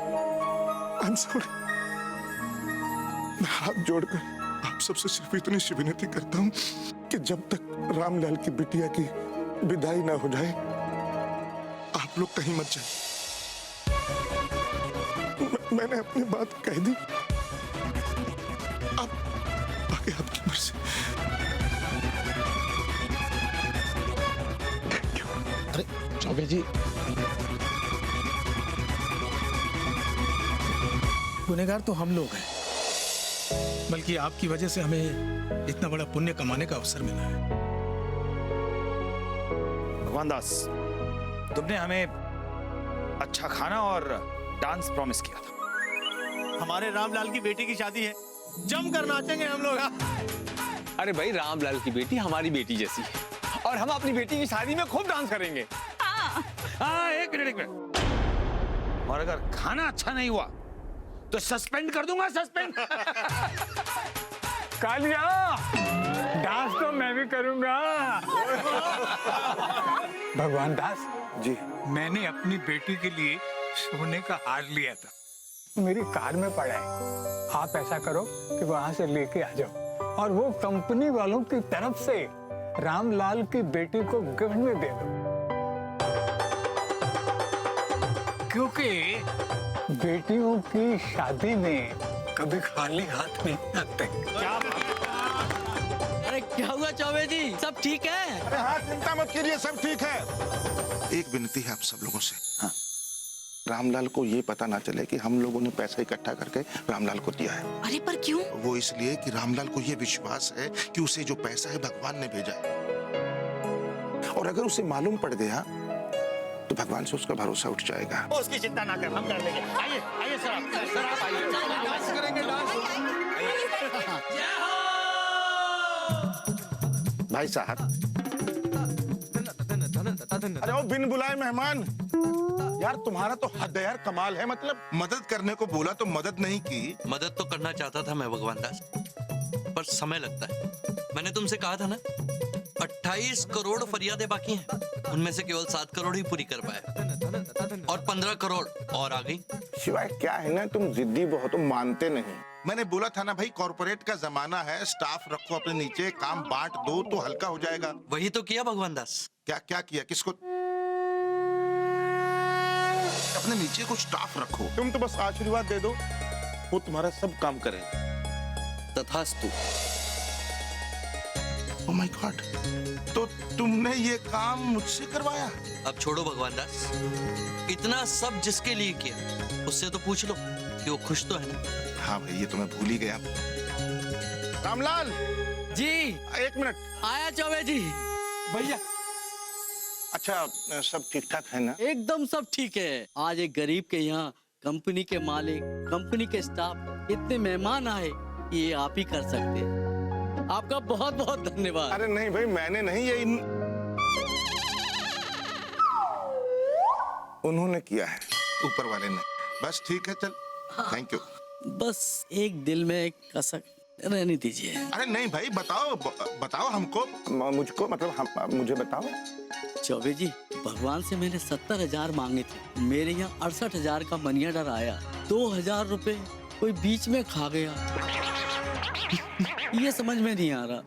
I'm sorry। मैं हाथ जोड़कर आप सबसे सिर्फ इतनी सी विनती करता हूँ कि जब तक रामलाल की बिटिया की विदाई ना हो जाए आप लोग कहीं मत जाइए। मैंने अपनी बात कह दी, अब आगे आपकी मर्जी। अरे चौबे जी, गुनहगार तो हम लोग हैं, बल्कि आपकी वजह से हमें इतना बड़ा पुण्य कमाने का अवसर मिला है। भगवान दास, तुमने हमें अच्छा खाना और डांस प्रॉमिस किया था। हमारे रामलाल की बेटी की शादी है, जमकर नाचेंगे हम लोग। अरे भाई, रामलाल की बेटी हमारी बेटी जैसी है और हम अपनी बेटी की शादी में खूब डांस करेंगे। हाँ, एक मिनट। और अगर खाना अच्छा नहीं हुआ तो सस्पेंड कर दूंगा, सस्पेंड। कालिया, डांस तो मैं भी करूंगा। भगवान दास जी, मैंने अपनी बेटी के लिए सोने का हार लिया था, मेरी कार में पड़ा है। आप ऐसा करो कि वहां से लेके आ जाओ और वो कंपनी वालों की तरफ से रामलाल की बेटी को गिफ्ट में दे दो, क्योंकि बेटियों की शादी में कभी खाली हाथ नहीं आते। अरे क्या हुआ चौबे जी, सब ठीक है? अरे हाँ, चिंता मत कीजिए, सब ठीक है। एक विनती है आप सब लोगों से, हाँ, रामलाल को ये पता ना चले कि हम लोगों ने पैसा इकट्ठा करके रामलाल को दिया है। अरे पर क्यों? वो इसलिए कि रामलाल को ये विश्वास है कि उसे जो पैसा है भगवान ने भेजा है, और अगर उसे मालूम पड़ गया तो भगवान से उसका भरोसा उठ जाएगा। उसकी चिंता ना कर, हम कर लेंगे। आइए आइए सर आप आइए, डांस करेंगे, डांस। भाई साहब, अरे वो बिन बुलाए मेहमान, यार तुम्हारा तो हद है यार, कमाल है। मतलब मदद करने को बोला तो मदद नहीं की। मदद तो करना चाहता था मैं भगवान दास, पर समय लगता है। मैंने तुमसे कहा था ना, 28 करोड़ फरियादें बाकी हैं, उनमें से केवल 7 करोड़ ही पूरी कर पाए, और 15 करोड़ और आ गई। शिवाय क्या है ना, तुम जिद्दी बहुत हो, मानते नहीं। मैंने बोला था ना भाई, कॉर्पोरेट का जमाना है, स्टाफ रखो अपने नीचे, काम बांट दो तो हल्का हो जाएगा। वही तो किया भगवान दास। क्या क्या किया? किसको? अपने नीचे कुछ स्टाफ रखो, तुम तो बस आशीर्वाद दे दो, वो तुम्हारा सब काम करे। तथास्तु। ओह माय गॉड, तो तुमने ये काम मुझसे करवाया? अब छोड़ो भगवान दास, इतना सब जिसके लिए किया उससे तो पूछ लो कि वो खुश तो है ना। हाँ भाई, ये तो मैं भूल ही गया। रामलाल जी, एक मिनट। आया चौबे जी। भैया अच्छा, सब ठीक ठाक है ना? एकदम सब ठीक है। आज एक गरीब के यहाँ कंपनी के मालिक, कंपनी के स्टाफ, इतने मेहमान आए, ये आप ही कर सकते हैं। आपका बहुत बहुत धन्यवाद। अरे नहीं भाई, मैंने नहीं, ये उन्होंने किया है, ऊपर वाले ने। बस ठीक है, चल, थैंक यू। बस एक दिल में एक कसक रहने दीजिए। अरे नहीं भाई, बताओ बताओ हमको, मुझको, मतलब मुझे बताओ। चौबे जी, भगवान से मैंने 70,000 मांगे थे, मेरे यहाँ 68,000 का मनी ऑर्डर आया। 2,000 रुपए कोई बीच में खा गया। ये समझ में नहीं आ रहा।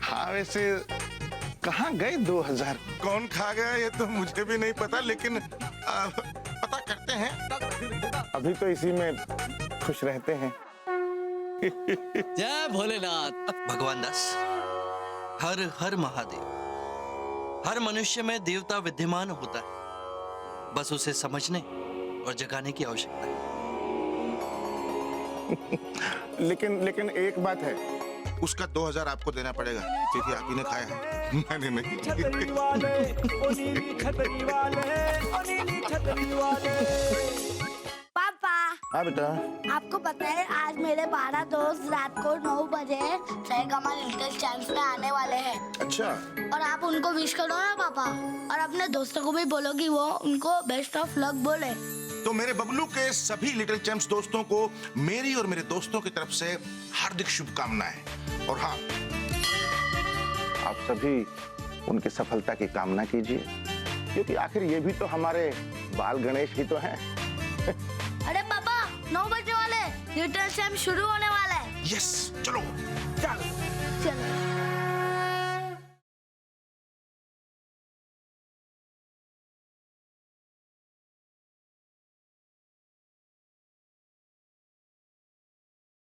हाँ, वैसे कहाँ गए 2,000? कौन खा गया ये तो मुझे भी नहीं पता, लेकिन पता करते हैं। अभी तो इसी में खुश रहते हैं। जय भोलेनाथ। भगवान दास, हर हर महादेव। हर मनुष्य में देवता विद्यमान होता है, बस उसे समझने और जगाने की आवश्यकता है। लेकिन एक बात है, उसका 2,000 आपको देना पड़ेगा, क्योंकि आप ही ने खाया है, मैंने नहीं। पापा, हाँ बेटा। आपको पता है आज मेरे 12 दोस्त रात को 9 बजे सरेगामा लिटिल चैंप्स में आने वाले हैं। अच्छा। और आप उनको विश करो ना पापा, और अपने दोस्तों को भी बोलो कि वो उनको बेस्ट ऑफ लक बोले। तो मेरे बबलू के सभी लिटिल चैंप्स दोस्तों को मेरी और मेरे दोस्तों की तरफ से हार्दिक शुभकामनाएं। और हाँ, आप सभी उनकी सफलता की कामना कीजिए, क्योंकि आखिर ये भी तो हमारे बाल गणेश ही तो हैं। अरे पापा, 9 बजे वाले लिटिल चैंप शुरू होने वाला है। यस, चलो। चलो।